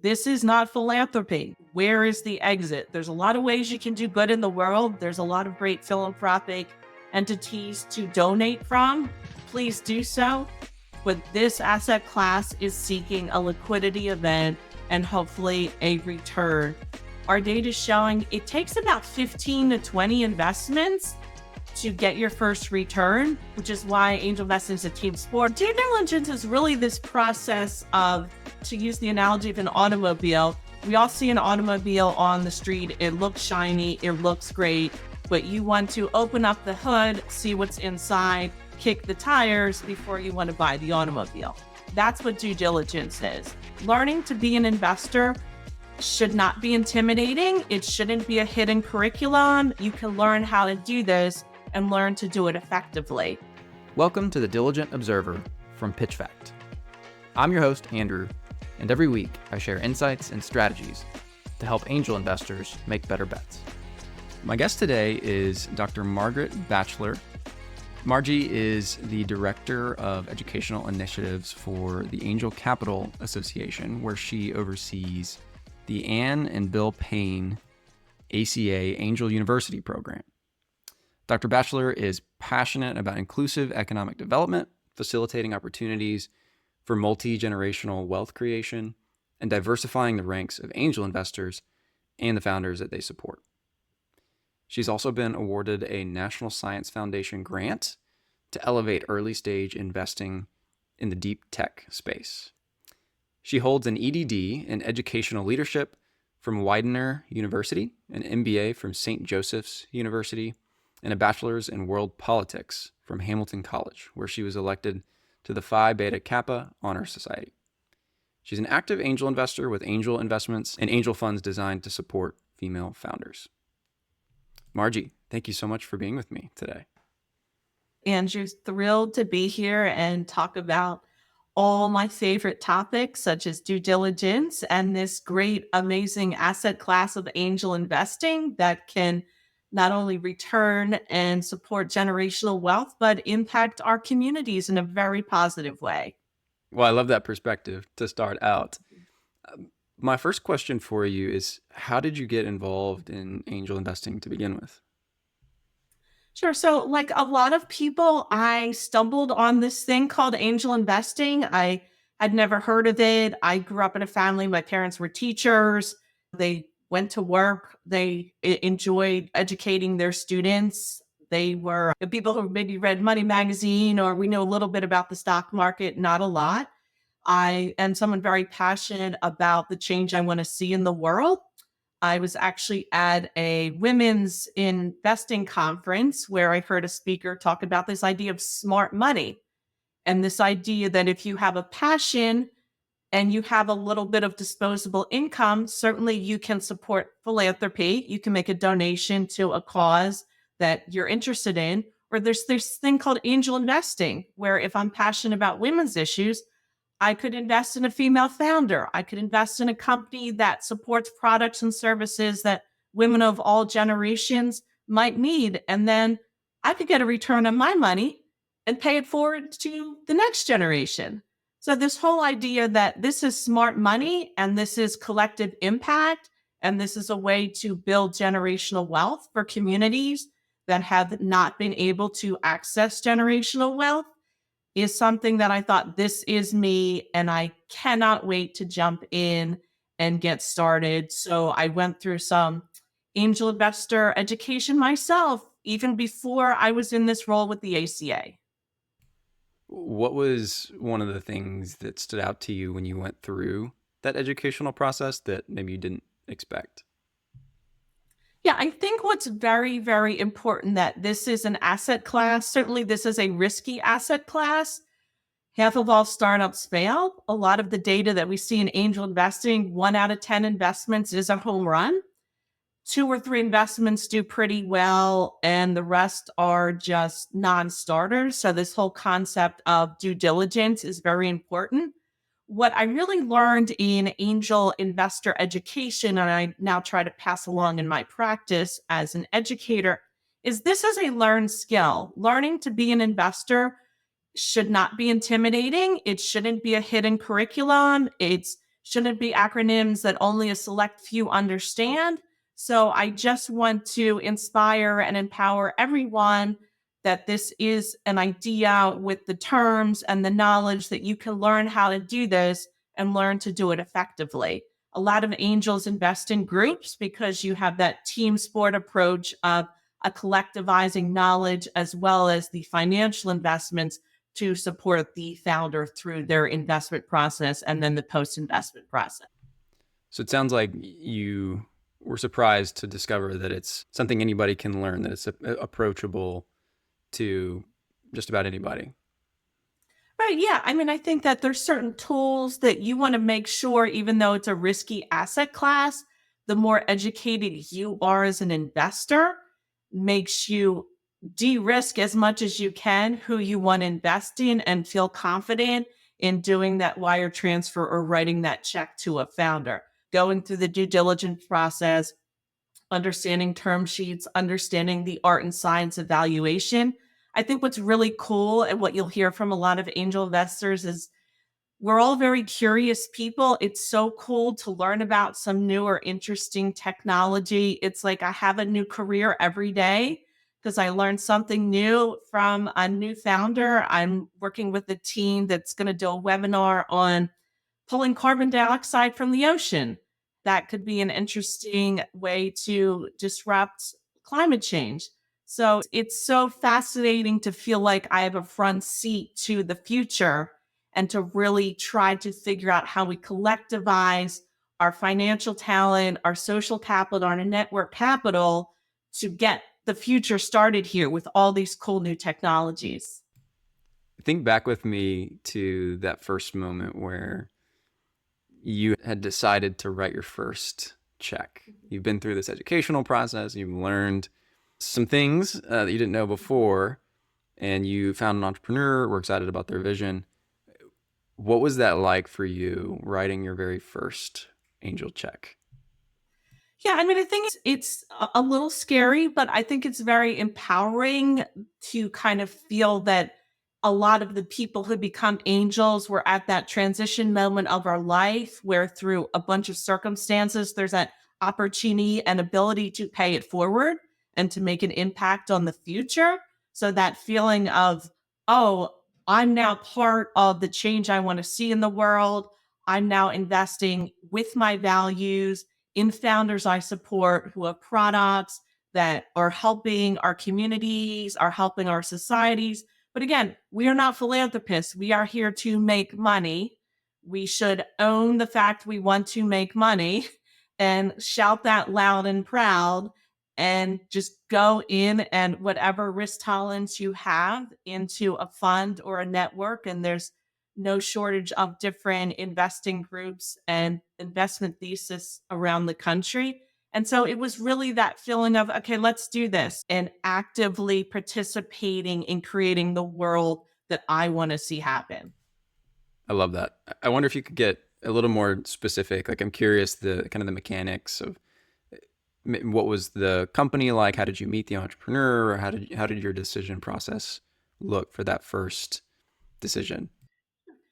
This is not philanthropy. Where is the exit? There's a lot of ways you can do good in the world. There's a lot of great philanthropic entities to donate from. Please do so. But this asset class is seeking a liquidity event and hopefully a return. Our data is showing it takes about 15 to 20 investments to get your first return, which is why angel investing is a team sport. Due diligence is really this process of, to use the analogy of an automobile, we all see an automobile on the street. It looks shiny, it looks great, but you want to open up the hood, see what's inside, kick the tires before you want to buy the automobile. That's what due diligence is. Learning to be an investor should not be intimidating. It shouldn't be a hidden curriculum. You can learn how to do this and learn to do it effectively. Welcome to the Diligent Observer from PitchFact. I'm your host, Andrew, and every week I share insights and strategies to help angel investors make better bets. My guest today is Dr. Margaret Bacheler. Margie is the Director of Educational Initiatives for the Angel Capital Association, where she oversees the Anne and Bill Payne ACA Angel University program. Dr. Bacheler is passionate about inclusive economic development, facilitating opportunities for multi-generational wealth creation, and diversifying the ranks of angel investors and the founders that they support. She's also been awarded a National Science Foundation grant to elevate early-stage investing in the deep tech space. She holds an Ed.d. in Educational Leadership from Widener University, an MBA from St. Joseph's University, and a bachelor's in world politics from Hamilton College, where she was elected to the Phi Beta Kappa Honor Society. She's an active angel investor with angel investments and angel funds designed to support female founders. Margie, thank you so much for being with me today. Andrew, thrilled to be here and talk about all my favorite topics, such as due diligence and this great, amazing asset class of angel investing that can not only return and support generational wealth, but impact our communities in a very positive way. Well, I love that perspective to start out. My first question for you is, how did you get involved in angel investing to begin with? Sure. So like a lot of people, I stumbled on this thing called angel investing. I had never heard of it. I grew up in a family. My parents were teachers. They went to work. They enjoyed educating their students. They were the people who maybe read Money Magazine, or we know a little bit about the stock market, not a lot. I am someone very passionate about the change I want to see in the world. I was actually at a women's investing conference where I heard a speaker talk about this idea of smart money and this idea that if you have a passion and you have a little bit of disposable income, certainly you can support philanthropy. You can make a donation to a cause that you're interested in. Or there's this thing called angel investing, where if I'm passionate about women's issues, I could invest in a female founder. I could invest in a company that supports products and services that women of all generations might need. And then I could get a return on my money and pay it forward to the next generation. So this whole idea that this is smart money and this is collective impact, and this is a way to build generational wealth for communities that have not been able to access generational wealth is something that I thought, this is me, and I cannot wait to jump in and get started. So I went through some angel investor education myself, even before I was in this role with the ACA. What was one of the things that stood out to you when you went through that educational process that maybe you didn't expect? Yeah, I think what's very, very important that this is an asset class. Certainly, this is a risky asset class. Half of all startups fail. A lot of the data that we see in angel investing, 1 out of 10 investments is a home run. 2 or 3 investments do pretty well, and the rest are just non-starters. So this whole concept of due diligence is very important. What I really learned in angel investor education, and I now try to pass along in my practice as an educator, is this is a learned skill. Learning to be an investor should not be intimidating. It shouldn't be a hidden curriculum. It's shouldn't be acronyms that only a select few understand. So I just want to inspire and empower everyone that this is an idea with the terms and the knowledge that you can learn how to do this and learn to do it effectively. A lot of angels invest in groups because you have that team sport approach of a collectivizing knowledge as well as the financial investments to support the founder through their investment process and then the post investment process. So it sounds like you were surprised to discover that it's something anybody can learn, that it's approachable to just about anybody. Right. Yeah. I mean, I think that there's certain tools that you want to make sure, even though it's a risky asset class, the more educated you are as an investor makes you de-risk as much as you can who you want to invest in and feel confident in doing that wire transfer or writing that check to a founder, going through the due diligence process, understanding term sheets, understanding the art and science of valuation. I think what's really cool and what you'll hear from a lot of angel investors is we're all very curious people. It's so cool to learn about some new or interesting technology. It's like I have a new career every day because I learned something new from a new founder. I'm working with a team that's going to do a webinar on pulling carbon dioxide from the ocean. That could be an interesting way to disrupt climate change. So it's so fascinating to feel like I have a front seat to the future and to really try to figure out how we collectivize our financial talent, our social capital, our network capital to get the future started here with all these cool new technologies. Think back with me to that first moment where you had decided to write your first check. You've been through this educational process, you've learned some things that you didn't know before, and you found an entrepreneur, were excited about their vision. What was that like for you writing your very first angel check? Yeah, I mean, I think it's a little scary, but I think it's very empowering to kind of feel that a lot of the people who become angels were at that transition moment of our life where through a bunch of circumstances, there's that opportunity and ability to pay it forward and to make an impact on the future. So that feeling of, oh, I'm now part of the change I want to see in the world. I'm now investing with my values in founders I support who have products that are helping our communities, are helping our societies. But again, we are not philanthropists. We are here to make money. We should own the fact we want to make money and shout that loud and proud and just go in and whatever risk tolerance you have into a fund or a network. And there's no shortage of different investing groups and investment thesis around the country. And so it was really that feeling of, okay, let's do this and actively participating in creating the world that I want to see happen. I love that. I wonder if you could get a little more specific. Like, I'm curious the kind of the mechanics of what was the company like? How did you meet the entrepreneur? Or how did your decision process look for that first decision?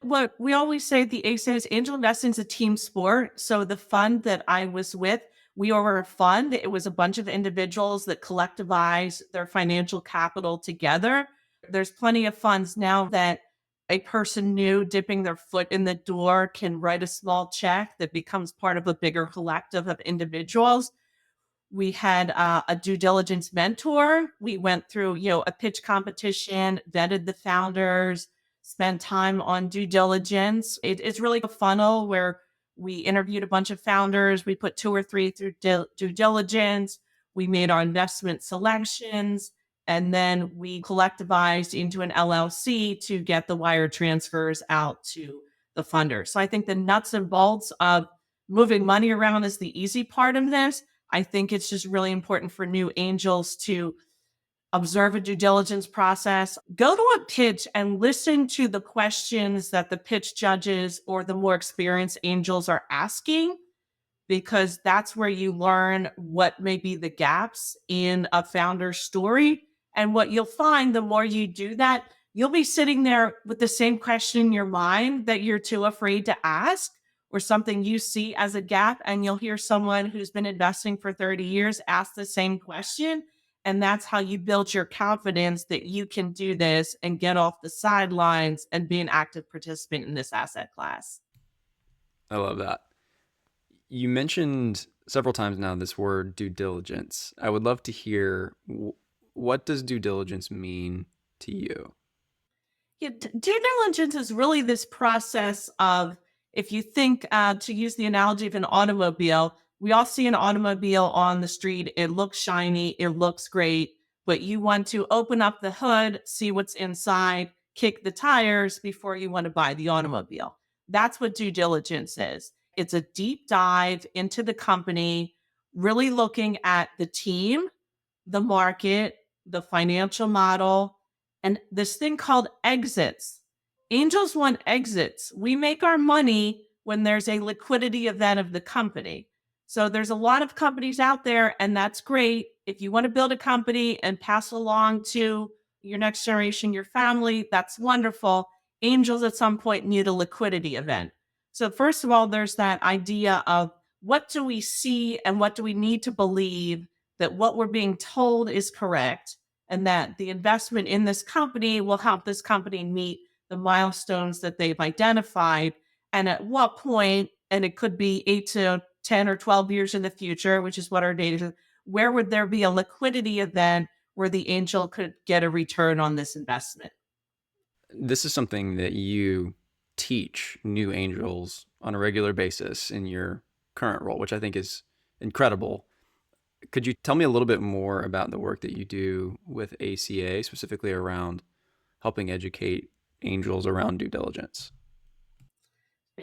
What we always say at the ASA is angel investing is a team sport. So the fund that I was with, we were a fund. It was a bunch of individuals that collectivize their financial capital together. There's plenty of funds now that a person new dipping their foot in the door can write a small check that becomes part of a bigger collective of individuals. We had a due diligence mentor. We went through, a pitch competition, vetted the founders, spent time on due diligence. It's really a funnel where we interviewed a bunch of founders. We put two or three through due diligence. We made our investment selections, and then we collectivized into an LLC to get the wire transfers out to the funders. So I think the nuts and bolts of moving money around is the easy part of this. I think it's just really important for new angels to observe a due diligence process, go to a pitch and listen to the questions that the pitch judges or the more experienced angels are asking, because that's where you learn what may be the gaps in a founder's story. And what you'll find the more you do that, you'll be sitting there with the same question in your mind that you're too afraid to ask, or something you see as a gap, and you'll hear someone who's been investing for 30 years ask the same question. And that's how you build your confidence that you can do this and get off the sidelines and be an active participant in this asset class. I love that. You mentioned several times now this word due diligence. I would love to hear what does due diligence mean to you? Yeah, due diligence is really this process of, if you think, to use the analogy of an automobile, we all see an automobile on the street. It looks shiny, it looks great, but you want to open up the hood, see what's inside, kick the tires before you want to buy the automobile. That's what due diligence is. It's a deep dive into the company, really looking at the team, the market, the financial model, and this thing called exits. Angels want exits. We make our money when there's a liquidity event of the company. So there's a lot of companies out there, and that's great. If you want to build a company and pass along to your next generation, your family, that's wonderful. Angels at some point need a liquidity event. So, first of all, there's that idea of what do we see and what do we need to believe that what we're being told is correct, and that the investment in this company will help this company meet the milestones that they've identified. And at what point, and it could be 8 to 10 or 12 years in the future, which is what our data is, where would there be a liquidity event where the angel could get a return on this investment? This is something that you teach new angels on a regular basis in your current role, which I think is incredible. Could you tell me a little bit more about the work that you do with ACA, specifically around helping educate angels around due diligence?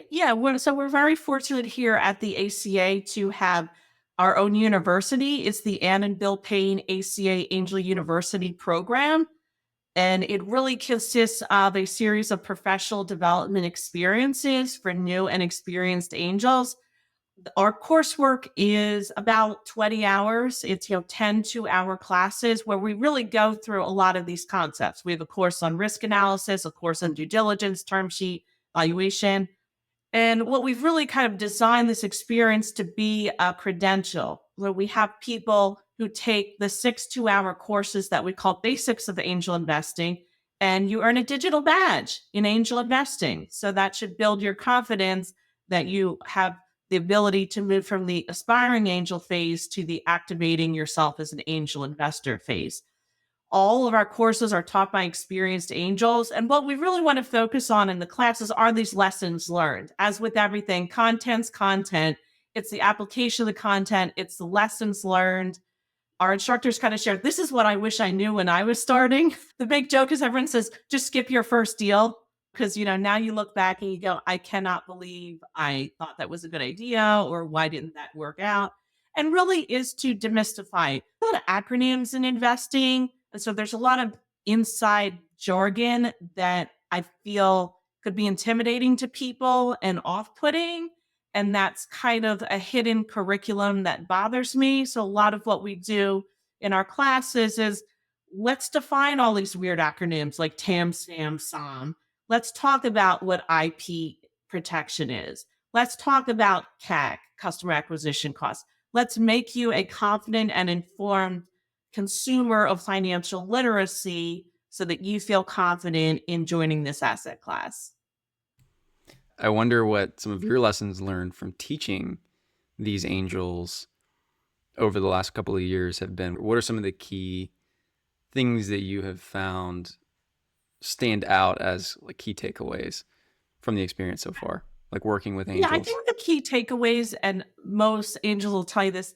Yeah, we're very fortunate here at the ACA to have our own university. It's the Ann and Bill Payne ACA Angel University program. And it really consists of a series of professional development experiences for new and experienced angels. Our coursework is about 20 hours. It's, 10 2-hour classes where we really go through a lot of these concepts. We have a course on risk analysis, a course on due diligence, term sheet, valuation. And what we've really kind of designed this experience to be a credential, where we have people who take the 6 2-hour courses that we call Basics of Angel Investing, and you earn a digital badge in angel investing. So that should build your confidence that you have the ability to move from the aspiring angel phase to the activating yourself as an angel investor phase. All of our courses are taught by experienced angels. And what we really want to focus on in the classes are these lessons learned. As with everything, content's content. It's the application of the content. It's the lessons learned. Our instructors kind of share, this is what I wish I knew when I was starting. The big joke is everyone says, just skip your first deal. Because, now you look back and you go, I cannot believe I thought that was a good idea, or why didn't that work out? And really is to demystify a lot of acronyms in investing. And so there's a lot of inside jargon that I feel could be intimidating to people and off-putting. And that's kind of a hidden curriculum that bothers me. So a lot of what we do in our classes is let's define all these weird acronyms like TAM, SAM, SOM. Let's talk about what IP protection is. Let's talk about CAC, customer acquisition costs. Let's make you a confident and informed consumer of financial literacy so that you feel confident in joining this asset class. I wonder what some of your lessons learned from teaching these angels over the last couple of years have been. What are some of the key things that you have found stand out as like key takeaways from the experience so far, like working with angels? Yeah, I think the key takeaways, and most angels will tell you this,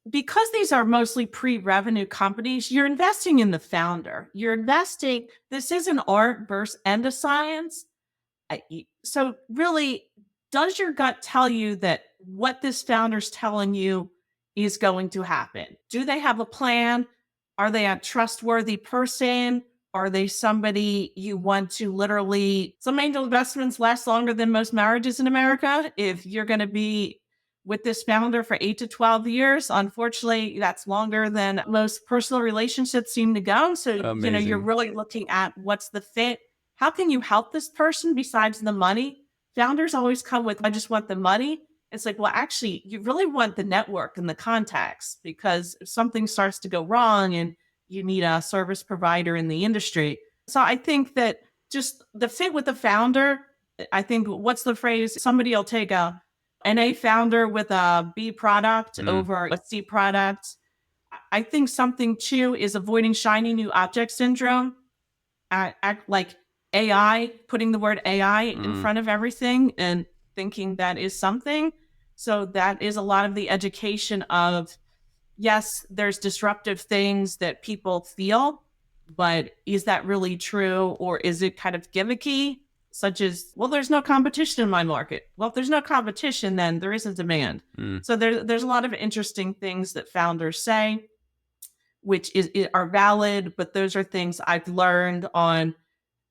because these are mostly pre-revenue companies, you're investing in the founder. This is an art versus and a science. So really, does your gut tell you that what this founder's telling you is going to happen? Do they have a plan? Are they a trustworthy person? Are they somebody you want to literally? Some angel investments last longer than most marriages in America. If you're going to be with this founder for 8 to 12 years, unfortunately, that's longer than most personal relationships seem to go. So, Amazing. you're really looking at what's the fit. How can you help this person besides the money? founders always come with, I just want the money. It's like, well, actually, you really want the network and the contacts, because if something starts to go wrong and you need a service provider in the industry. So I think that just the fit with the founder, I think, what's the phrase? Somebody will take an A founder with a B product Mm. over a C product. I think something too is avoiding shiny new object syndrome. Act like AI, putting the word AI in Mm. front of everything and thinking that is something. So that is a lot of the education of, yes, there's disruptive things that people feel, but is that really true? Or is it kind of gimmicky? Such as, well, there's no competition in my market. Well, if there's no competition, then there isn't demand. Mm. So there's a lot of interesting things that founders say, which are valid, but those are things I've learned on.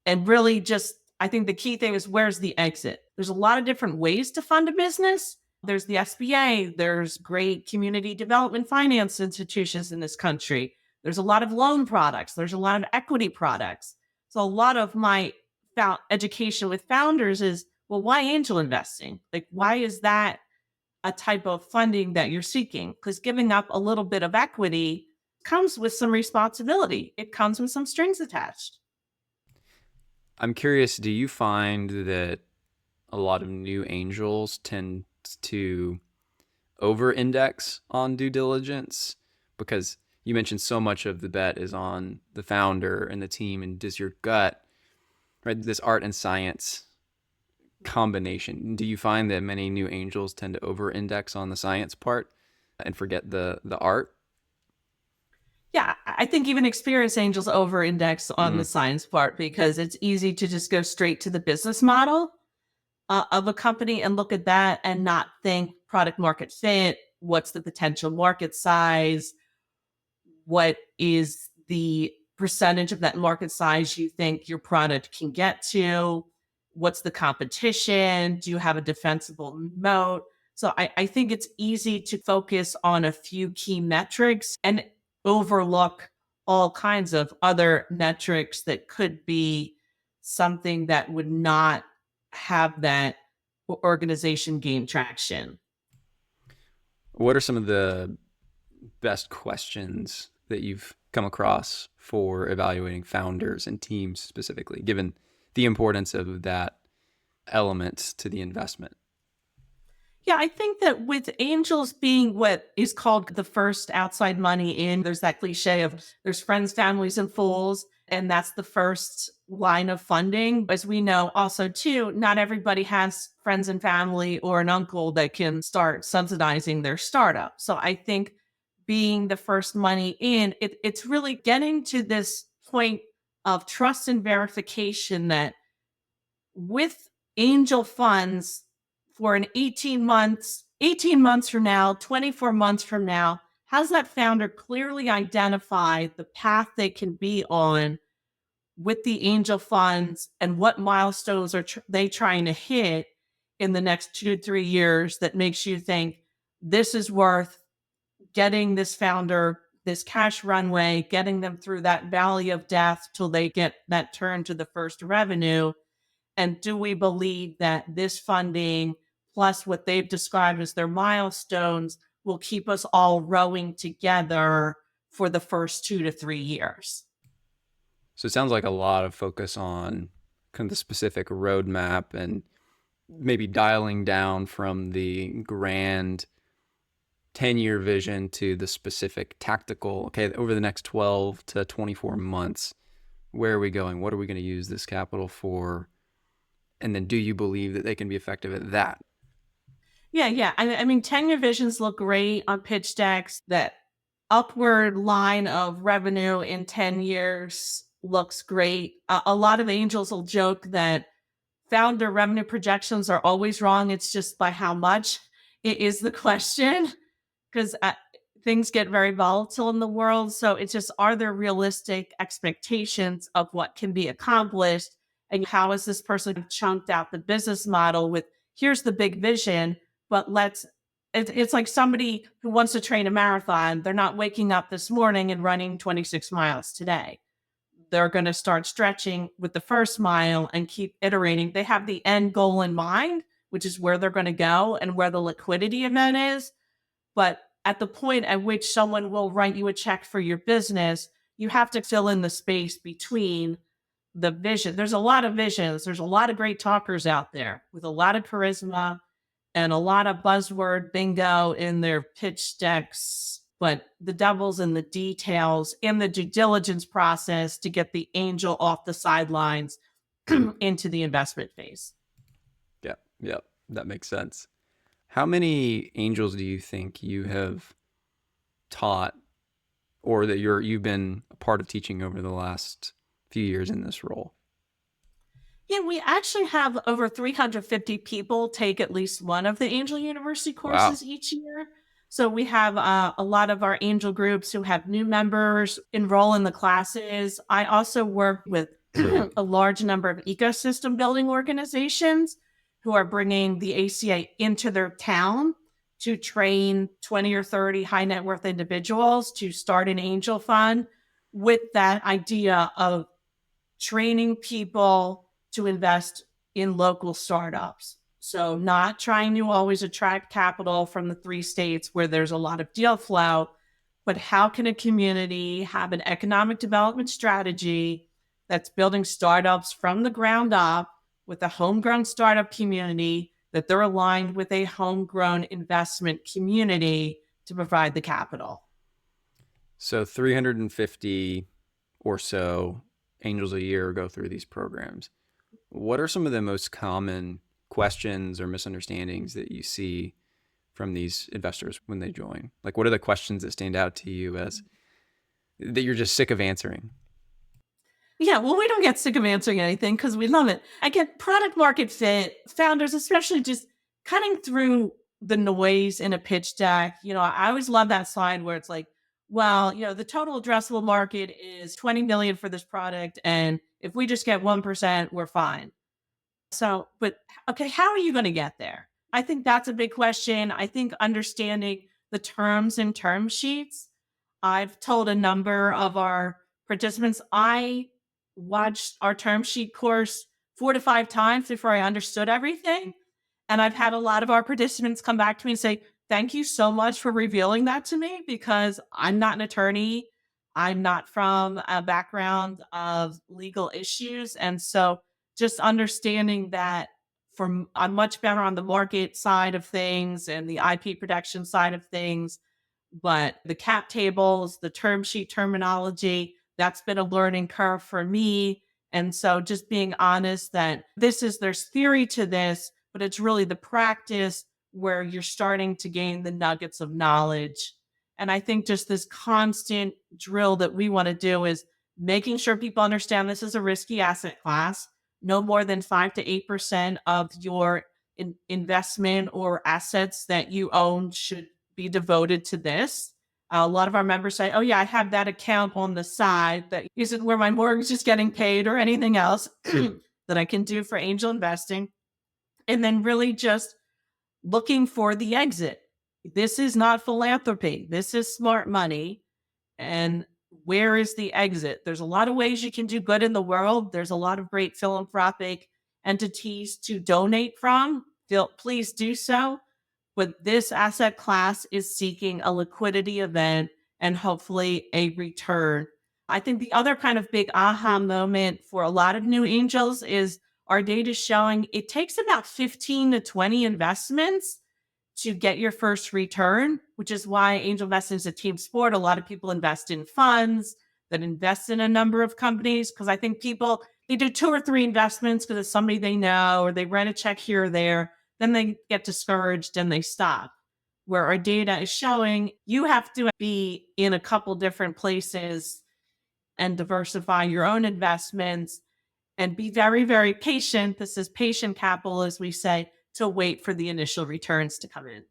And really just, I think the key thing is, where's the exit? There's a lot of different ways to fund a business. There's the SBA, there's great community development finance institutions in this country. There's a lot of loan products, there's a lot of equity products. So a lot of my education with founders is, well, why angel investing? Like, why is that a type of funding that you're seeking? Because giving up a little bit of equity comes with some responsibility. It comes with some strings attached. I'm curious, do you find that a lot of new angels tend to over index on due diligence? Because you mentioned so much of the bet is on the founder and the team, and does your gut, right, this art and science combination, do you find that many new angels tend to over index on the science part and forget the art? Yeah, I think even experienced angels over index on Mm. the science part, because it's easy to just go straight to the business model of a company and look at that and not think product market fit. What's the potential market size? What is the percentage of that market size you think your product can get to? What's the competition? Do you have a defensible moat? So I think it's easy to focus on a few key metrics and overlook all kinds of other metrics that could be something that would not have that organization gain traction. What are some of the best questions that you've come across for evaluating founders and teams specifically, given the importance of that element to the investment? Yeah, I think that with angels being what is called the first outside money in, there's that cliche of there's friends, families, and fools. And that's the first line of funding. As we know, also, too, not everybody has friends and family or an uncle that can start subsidizing their startup. So I think being the first money in, it's really getting to this point of trust and verification that with angel funds for an 18 months from now, 24 months from now, has that founder clearly identify the path they can be on with the angel funds and what milestones are they trying to hit in the next 2 to 3 years that makes you think this is worth getting this founder this cash runway, getting them through that valley of death till they get that turn to the first revenue. And do we believe that this funding, plus what they've described as their milestones, will keep us all rowing together for the first 2 to 3 years? So it sounds like a lot of focus on kind of the specific roadmap and maybe dialing down from the grand 10-year vision to the specific tactical, okay, over the next 12 to 24 months, where are we going? What are we going to use this capital for? And then do you believe that they can be effective at that? Yeah. I mean, 10-year visions look great on pitch decks. That upward line of revenue in 10 years looks great. A lot of angels will joke that founder revenue projections are always wrong. It's just by how much it is the question, because things get very volatile in the world. So it's just, are there realistic expectations of what can be accomplished? And how is this person chunked out the business model with, here's the big vision, but it's like somebody who wants to train a marathon. They're not waking up this morning and running 26 miles today. they're going to start stretching with the first mile and keep iterating. They have the end goal in mind, which is where they're going to go and where the liquidity event is. But at the point at which someone will write you a check for your business, you have to fill in the space between the vision. There's a lot of visions. There's a lot of great talkers out there with a lot of charisma and a lot of buzzword bingo in their pitch decks. But the devil's in the details in the due diligence process to get the angel off the sidelines into the investment phase. Yeah, that makes sense. How many angels do you think you have taught or that you've been a part of teaching over the last few years in this role? Yeah, we actually have over 350 people take at least one of the Angel University courses Wow. each year. So we have a lot of our angel groups who have new members enroll in the classes. I also work with a large number of ecosystem building organizations who are bringing the ACA into their town to train 20 or 30 high net worth individuals to start an angel fund with that idea of training people to invest in local startups. So not trying to always attract capital from the 3 states where there's a lot of deal flow, but how can a community have an economic development strategy that's building startups from the ground up with a homegrown startup community that they're aligned with a homegrown investment community to provide the capital. So 350 or so angels a year go through these programs. What are some of the most common questions or misunderstandings that you see from these investors when they join? Like, what are the questions that stand out to you as that you're just sick of answering? Yeah, well, we don't get sick of answering anything because we love it. I get product market fit, founders, especially just cutting through the noise in a pitch deck. I always love that slide where it's like, well, the total addressable market is 20 million for this product. And if we just get 1%, we're fine. So, but okay, how are you going to get there? I think that's a big question. I think understanding the terms and term sheets. I've told a number of our participants, I watched our term sheet course 4 to 5 times before I understood everything. And I've had a lot of our participants come back to me and say, thank you so much for revealing that to me because I'm not an attorney. I'm not from a background of legal issues. And so just understanding that I'm much better on the market side of things and the IP protection side of things, but the cap tables, the term sheet terminology, that's been a learning curve for me. And so just being honest that there's theory to this, but it's really the practice where you're starting to gain the nuggets of knowledge. And I think just this constant drill that we want to do is making sure people understand this is a risky asset class. No more than 5 to 8% of your investment or assets that you own should be devoted to this. A lot of our members say, oh, yeah, I have that account on the side that isn't where my mortgage is getting paid or anything else that I can do for angel investing. And then really just looking for the exit. This is not philanthropy. This is smart money. And where is the exit? There's a lot of ways you can do good in the world. There's a lot of great philanthropic entities to donate from. Please do so. But this asset class is seeking a liquidity event and hopefully a return. I think the other kind of big aha moment for a lot of new angels is our data showing it takes about 15 to 20 investments to get your first return, which is why angel investing is a team sport. A lot of people invest in funds that invest in a number of companies because I think people, they do 2 or 3 investments because it's somebody they know or they write a check here or there. Then they get discouraged and they stop. Where our data is showing you have to be in a couple different places and diversify your own investments and be very, very patient. This is patient capital, as we say, to wait for the initial returns to come in.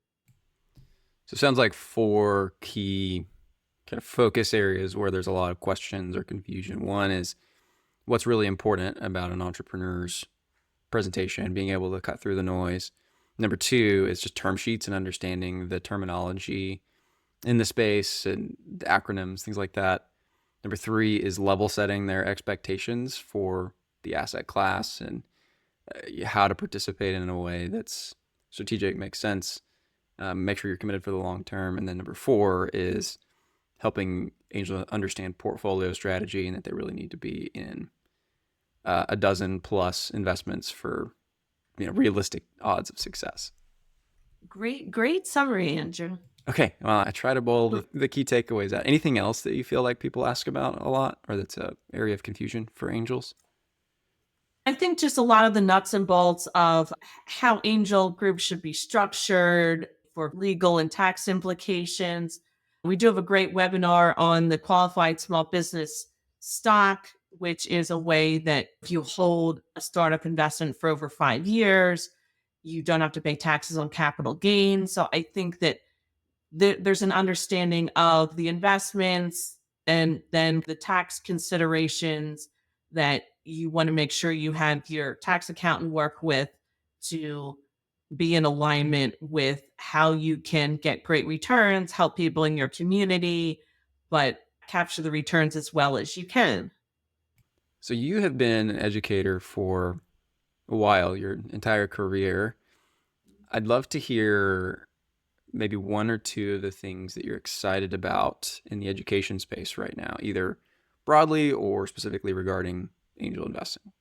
So it sounds like 4 key kind of focus areas where there's a lot of questions or confusion. One is what's really important about an entrepreneur's presentation, being able to cut through the noise. Number 2 is just term sheets and understanding the terminology in the space and the acronyms, things like that. Number 3 is level setting their expectations for the asset class and how to participate in a way that's strategic, makes sense, make sure you're committed for the long term. And then number 4 is helping angels understand portfolio strategy and that they really need to be in a dozen plus investments for realistic odds of success. Great summary, Andrew. Okay, well, I try to boil the key takeaways out. Anything else that you feel like people ask about a lot or that's an area of confusion for angels? I think just a lot of the nuts and bolts of how angel groups should be structured for legal and tax implications. We do have a great webinar on the qualified small business stock, which is a way that if you hold a startup investment for over 5 years, you don't have to pay taxes on capital gains. So I think that there's an understanding of the investments and then the tax considerations that you want to make sure you have your tax accountant work with to be in alignment with how you can get great returns, help people in your community, but capture the returns as well as you can. So you have been an educator for a while, your entire career. I'd love to hear maybe one or two of the things that you're excited about in the education space right now, either broadly or specifically regarding angel investing.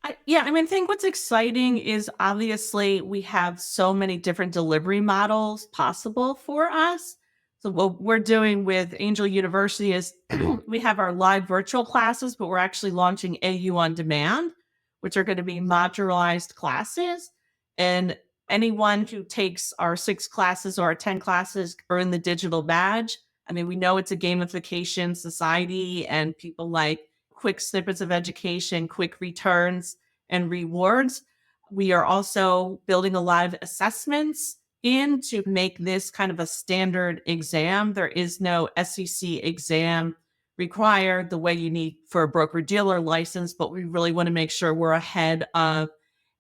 I think what's exciting is obviously we have so many different delivery models possible for us. So what we're doing with Angel University is we have our live virtual classes, but we're actually launching AU on demand, which are going to be modularized classes. And anyone who takes our 6 classes or our 10 classes earn the digital badge. I mean, we know it's a gamification society and people like quick snippets of education, quick returns and rewards. We are also building a lot of assessments in to make this kind of a standard exam. There is no SEC exam required the way you need for a broker-dealer license, but we really want to make sure we're ahead of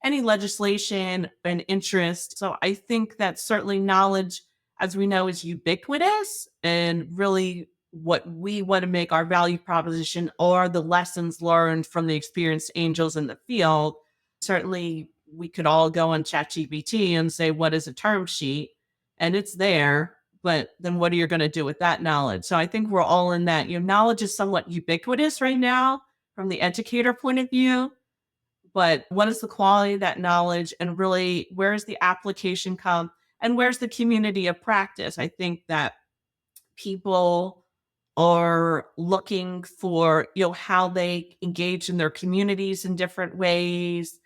any legislation and interest. So I think that certainly knowledge, as we know, is ubiquitous, and really what we want to make our value proposition are the lessons learned from the experienced angels in the field. Certainly we could all go on ChatGPT and say, what is a term sheet? And it's there, but then what are you going to do with that knowledge? So I think we're all in that. Knowledge is somewhat ubiquitous right now from the educator point of view, but what is the quality of that knowledge, and really where's the application come, and where's the community of practice? I think that people are looking for, how they engage in their communities in different ways.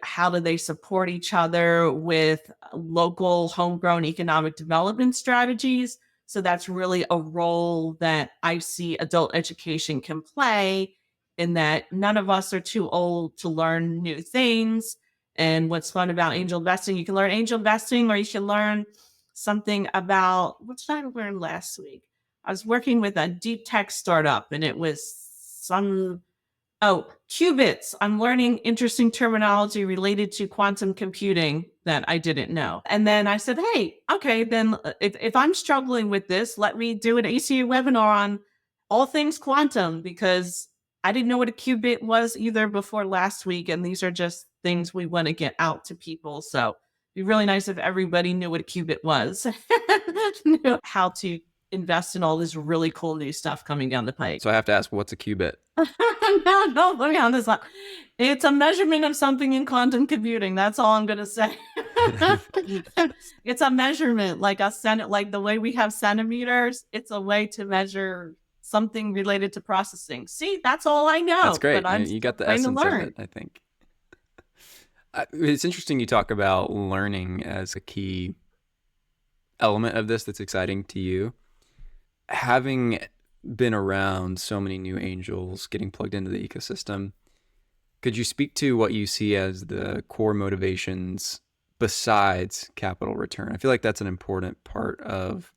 How do they support each other with local homegrown economic development strategies? So that's really a role that I see adult education can play, in that none of us are too old to learn new things. And what's fun about angel investing, you can learn angel investing, or you can learn something about, what did I learn last week? I was working with a deep tech startup, and it was qubits. I'm learning interesting terminology related to quantum computing that I didn't know. And then I said, hey, okay, then if I'm struggling with this, let me do an ACA webinar on all things quantum, because I didn't know what a qubit was either before last week. And these are just things we want to get out to people. So it'd be really nice if everybody knew what a qubit was, knew how to invest in all this really cool new stuff coming down the pike. So I have to ask, what's a qubit? No, let me on this line. It's a measurement of something in quantum computing. That's all I'm going to say. It's a measurement, like like the way we have centimeters. It's a way to measure something related to processing. See, that's all I know. That's great. But You got the essence of it, I think. It's interesting you talk about learning as a key element of this that's exciting to you. Having been around so many new angels getting plugged into the ecosystem, could you speak to what you see as the core motivations besides capital return? I feel like that's an important part of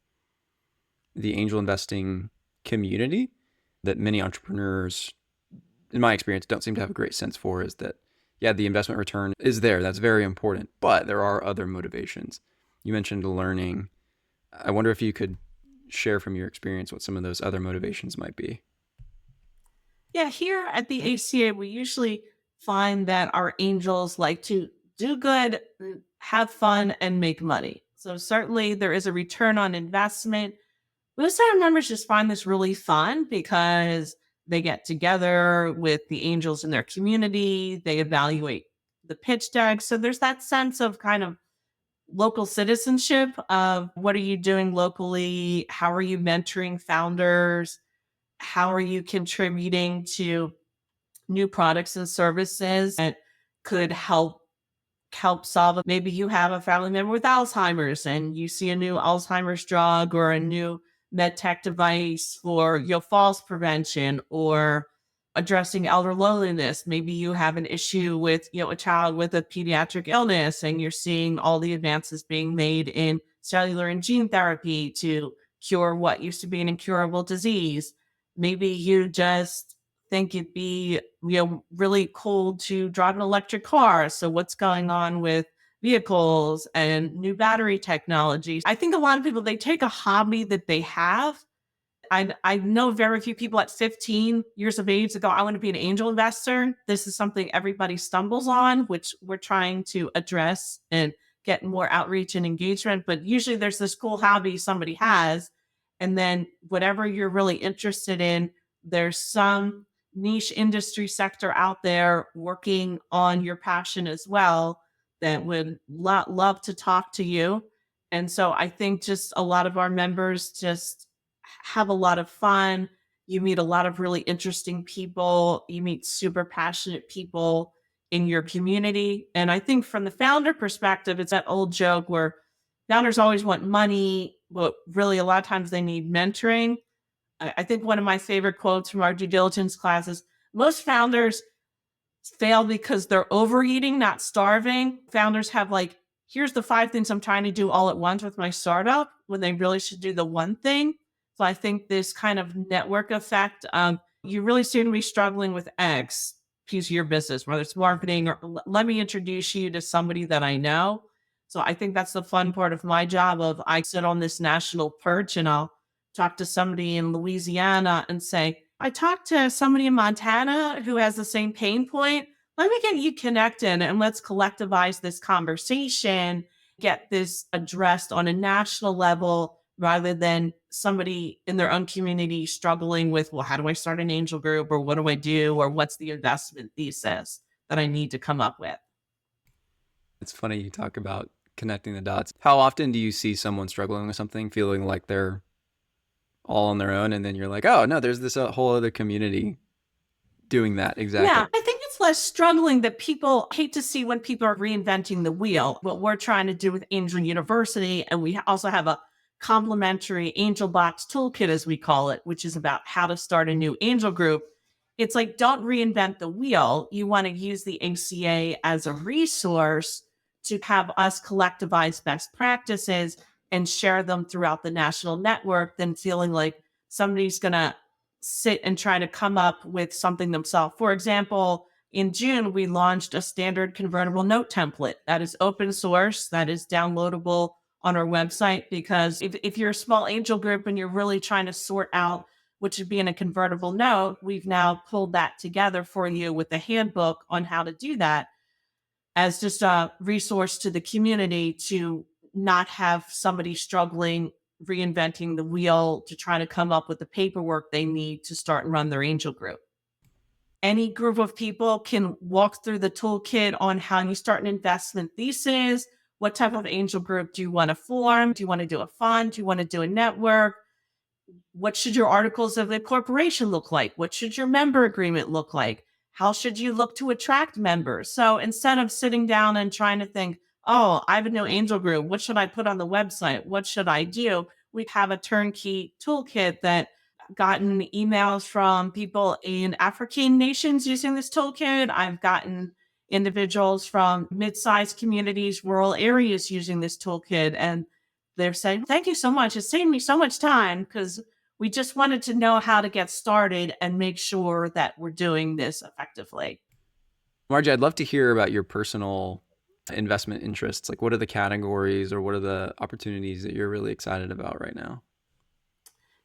the angel investing community that many entrepreneurs, in my experience, don't seem to have a great sense for, is that, yeah, the investment return is there. That's very important, but there are other motivations. You mentioned learning. I wonder if you could share from your experience what some of those other motivations might be. Yeah, here at the HCA, we usually find that our angels like to do good, have fun, and make money. So certainly there is a return on investment. Most of our members just find this really fun because they get together with the angels in their community, they evaluate the pitch deck. So there's that sense of kind of local citizenship of what are you doing locally? How are you mentoring founders? How are you contributing to new products and services that could help solve it? Maybe you have a family member with Alzheimer's and you see a new Alzheimer's drug or a new med tech device for falls prevention or addressing elder loneliness. Maybe you have an issue with a child with a pediatric illness and you're seeing all the advances being made in cellular and gene therapy to cure what used to be an incurable disease. Maybe you just think it'd be really cool to drive an electric car. So what's going on with vehicles and new battery technologies? I think a lot of people, they take a hobby that they have. I know very few people at 15 years of age that go, I want to be an angel investor. This is something everybody stumbles on, which we're trying to address and get more outreach and engagement. But usually there's this cool hobby somebody has. And then whatever you're really interested in, there's some niche industry sector out there working on your passion as well that would love to talk to you. And so I think just a lot of our members just have a lot of fun. You meet a lot of really interesting people. You meet super passionate people in your community. And I think from the founder perspective, it's that old joke where founders always want money, but really a lot of times they need mentoring. I think one of my favorite quotes from our due diligence class is most founders fail because they're overeating, not starving. Founders have like, here's the 5 things I'm trying to do all at once with my startup when they really should do the one thing. So I think this kind of network effect, you really seem to be struggling with X piece of your business, whether it's marketing or let me introduce you to somebody that I know. So I think that's the fun part of my job of I sit on this national perch and I'll talk to somebody in Louisiana and say, I talked to somebody in Montana who has the same pain point. Let me get you connected and let's collectivize this conversation, get this addressed on a national level rather than somebody in their own community struggling with, well, how do I start an angel group or what do I do or what's the investment thesis that I need to come up with? It's funny you talk about connecting the dots. How often do you see someone struggling with something, feeling like they're all on their own, and then you're like, oh no, there's this whole other community doing that exactly? Yeah, I think it's less struggling that people hate to see when people are reinventing the wheel. What we're trying to do with Angel University, and we also have a complimentary Angel Box toolkit, as we call it, which is about how to start a new angel group. It's like, don't reinvent the wheel. You want to use the ACA as a resource to have us collectivize best practices and share them throughout the national network than feeling like somebody's going to sit and try to come up with something themselves. For example, in June, we launched a standard convertible note template that is open source, that is downloadable on our website, because if you're a small angel group and you're really trying to sort out what should be in a convertible note, we've now pulled that together for you with a handbook on how to do that as just a resource to the community to not have somebody struggling reinventing the wheel to try to come up with the paperwork they need to start and run their angel group. Any group of people can walk through the toolkit on how you start an investment thesis. What type of angel group do you want to form? Do you want to do a fund? Do you want to do a network? What should your articles of incorporation look like? What should your member agreement look like? How should you look to attract members? So instead of sitting down and trying to think, oh, I have a new angel group. What should I put on the website? What should I do? We have a turnkey toolkit that gotten emails from people in African nations using this toolkit. I've gotten individuals from mid-sized communities, rural areas using this toolkit. And they're saying, thank you so much. It saved me so much time because we just wanted to know how to get started and make sure that we're doing this effectively. Margie, I'd love to hear about your personal investment interests. Like, what are the categories or what are the opportunities that you're really excited about right now?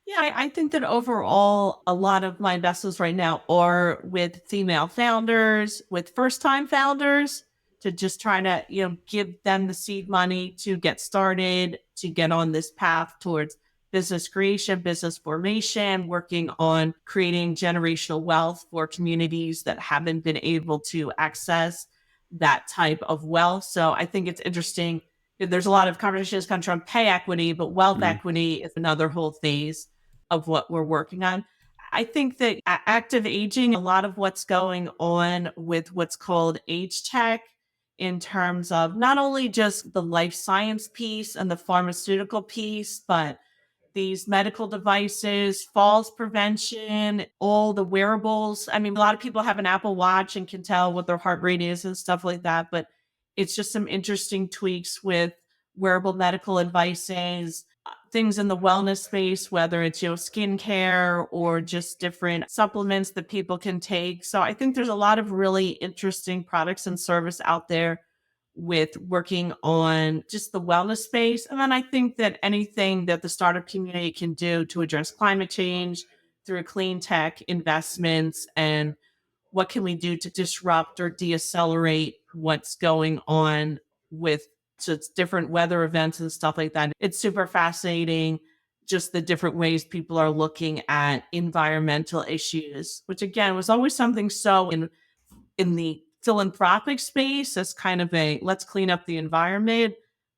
Yeah, I think that overall, a lot of my investments right now are with female founders, with first time founders, to just try to, give them the seed money to get started, to get on this path towards business creation, business formation, working on creating generational wealth for communities that haven't been able to access that type of wealth. So I think it's interesting. There's a lot of conversations come from pay equity, but wealth Mm. equity is another whole phase of what we're working on. I think that active aging, a lot of what's going on with what's called age tech in terms of not only just the life science piece and the pharmaceutical piece, but these medical devices, falls prevention, all the wearables. I mean, a lot of people have an Apple Watch and can tell what their heart rate is and stuff like that, but it's just some interesting tweaks with wearable medical devices, things in the wellness space, whether it's skincare or just different supplements that people can take. So I think there's a lot of really interesting products and service out there with working on just the wellness space. And then I think that anything that the startup community can do to address climate change through clean tech investments, and what can we do to disrupt or deaccelerate what's going on with just different weather events and stuff like that. It's super fascinating, just the different ways people are looking at environmental issues, which again was always something so in the philanthropic space as kind of a let's clean up the environment.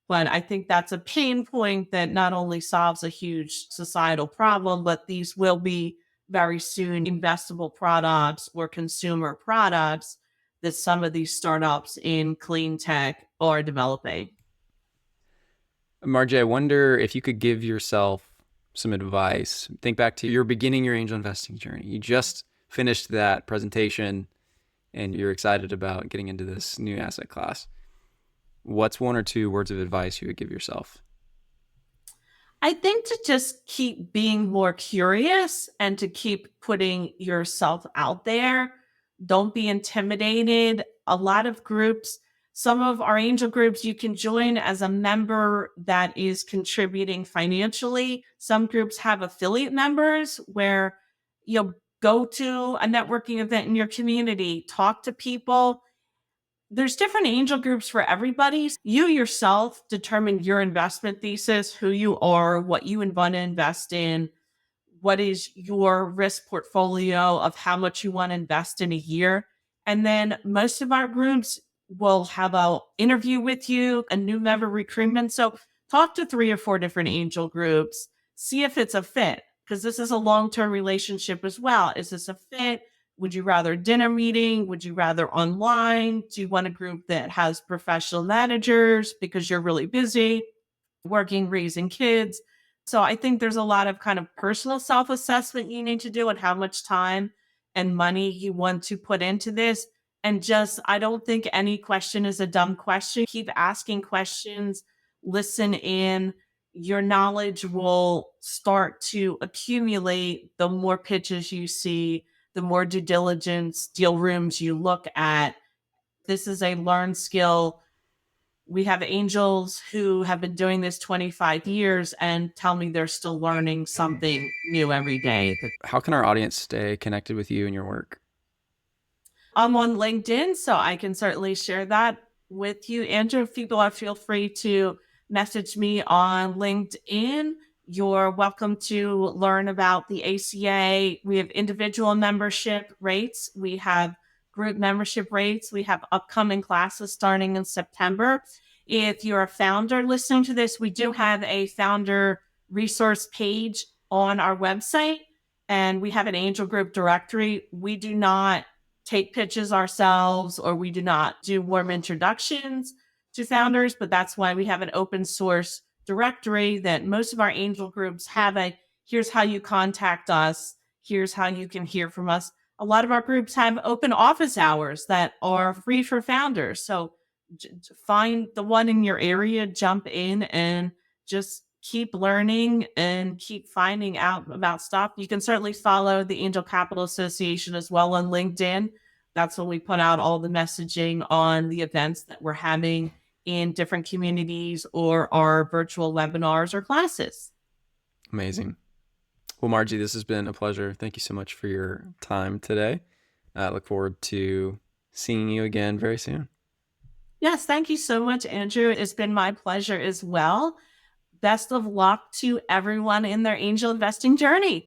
But I think that's a pain point that not only solves a huge societal problem, but these will be very soon investable products or consumer products that some of these startups in clean tech are developing. Margie, I wonder if you could give yourself some advice. Think back to your beginning your angel investing journey. You just finished that presentation and you're excited about getting into this new asset class. What's one or two words of advice you would give yourself? I think to just keep being more curious and to keep putting yourself out there. Don't be intimidated. A lot of groups, some of our angel groups, you can join as a member that is contributing financially. Some groups have affiliate members where you'll go to a networking event in your community, talk to people. There's different angel groups for everybody. You yourself determine your investment thesis, who you are, what you want to invest in, what is your risk portfolio of how much you want to invest in a year. And then most of our groups will have a interview with you, a new member recruitment. So talk to 3 or 4 different angel groups, see if it's a fit, because this is a long-term relationship as well. Is this a fit? Would you rather dinner meeting? Would you rather online? Do you want a group that has professional managers because you're really busy working, raising kids? So I think there's a lot of kind of personal self assessment you need to do and how much time and money you want to put into this. And just, I don't think any question is a dumb question. Keep asking questions, listen in. Your knowledge will start to accumulate the more pitches you see, the more due diligence deal rooms you look at. This is a learned skill. We have angels who have been doing this 25 years and tell me they're still learning something new every day. How can our audience stay connected with you and your work? I'm on LinkedIn, so I can certainly share that with you. Andrew, if people are, feel free to message me on LinkedIn. You're welcome to learn about the ACA. We have individual membership rates. We have group membership rates. We have upcoming classes starting in September. If you're a founder listening to this, we do have a founder resource page on our website, and we have an angel group directory. We do not take pitches ourselves, or we do not do warm introductions to founders, but that's why we have an open source directory that most of our angel groups have. Here's how you contact us. Here's how you can hear from us. A lot of our groups have open office hours that are free for founders. So find the one in your area, jump in, and just keep learning and keep finding out about stuff. You can certainly follow the Angel Capital Association as well on LinkedIn. That's when we put out all the messaging on the events that we're having in different communities or our virtual webinars or classes. Amazing. Well, Margie, this has been a pleasure. Thank you so much for your time today. I look forward to seeing you again very soon. Yes, thank you so much, Andrew. It's been my pleasure as well. Best of luck to everyone in their angel investing journey.